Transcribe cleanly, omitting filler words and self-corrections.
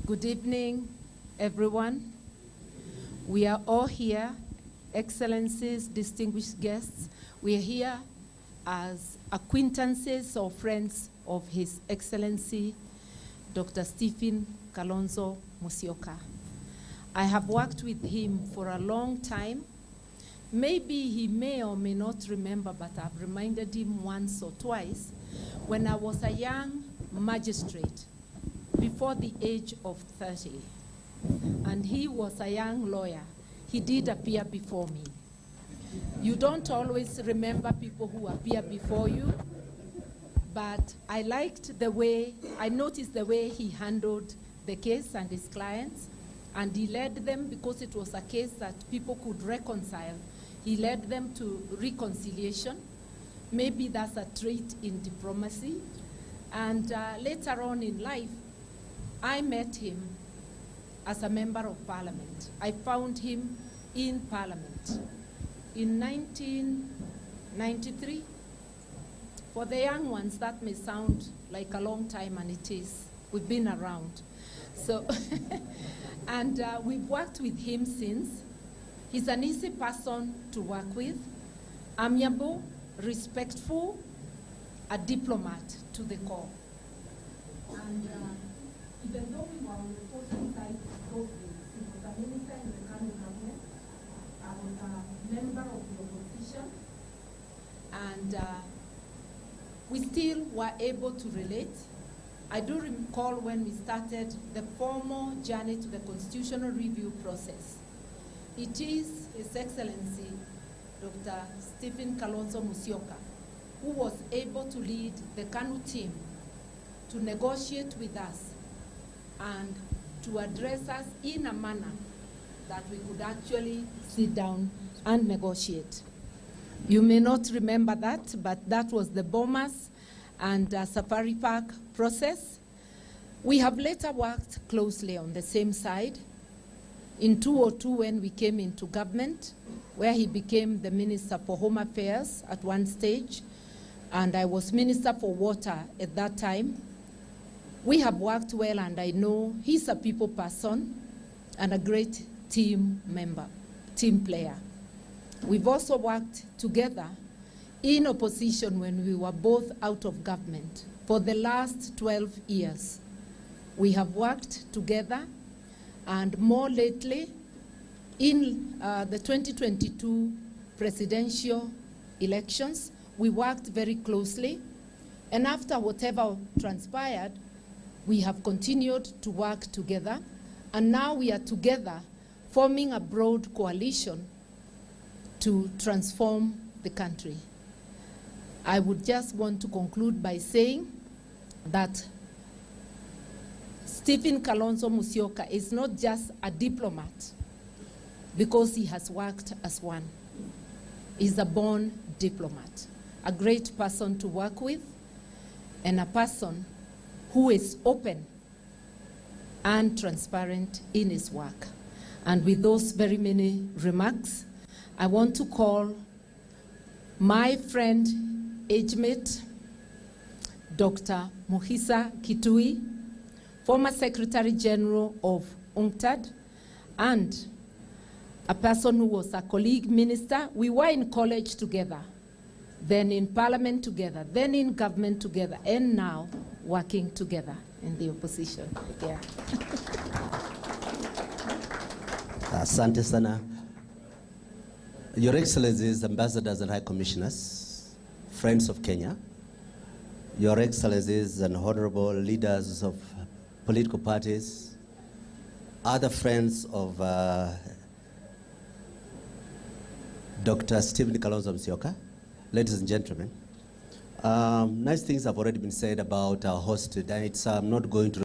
Good evening, everyone. We are all here, excellencies, distinguished guests. We are here as acquaintances or friends of His Excellency, Dr. Stephen Kalonzo Musyoka. I have worked with him for a long time. Maybe he may or may not remember, but I've reminded him once or twice when I was a young magistrate before the age of 30, and he was a young lawyer. He did appear before me. You don't always remember people who appear before you, but I noticed the way he handled the case and his clients, and he led them, because it was a case that people could reconcile, he led them to reconciliation. Maybe that's a trait in diplomacy. And later on in life, I met him as a member of parliament. I found him in parliament in 1993. For the young ones, that may sound like a long time, and it is. We've been around. So, and we've worked with him since. He's an easy person to work with, amiable, respectful, a diplomat to the core. And even though we were on the opposing side those days, he was a minister in the Kano government, I was a member of the opposition, and we still were able to relate. I do recall when we started the formal journey to the constitutional review process. It is His Excellency, Dr. Stephen Kalonzo Musyoka, who was able to lead the Kanu team to negotiate with us and to address us in a manner that we could actually sit down and negotiate. You may not remember that, but that was the Bomas and Safari Park process. We have later worked closely on the same side. In 2002, when we came into government, where he became the Minister for Home Affairs at one stage, and I was Minister for Water at that time. We have worked well, and I know he's a people person and a great team member, team player. We've also worked together in opposition when we were both out of government for the last 12 years. We have worked together, and more lately, in the 2022 presidential elections, we worked very closely, and after whatever transpired, we have continued to work together, and now we are together forming a broad coalition to transform the country. I would just want to conclude by saying that Stephen Kalonzo Musyoka is not just a diplomat because he has worked as one. He's a born diplomat, a great person to work with, and a person who is open and transparent in his work. And with those very many remarks, I want to call my friend, age mate, Dr. Mohisa Kitui, former Secretary General of UNCTAD, and a person who was a colleague minister. We were in college together, then in parliament together, then in government together, and now working together in the opposition. Yeah. Asante sana. Your Excellencies, Ambassadors and High Commissioners, friends of Kenya, Your Excellencies and honorable leaders of political parties, other friends of Dr. Stephen Kalonzo Musyoka, ladies and gentlemen. Nice things have already been said about our host today. I'm not going to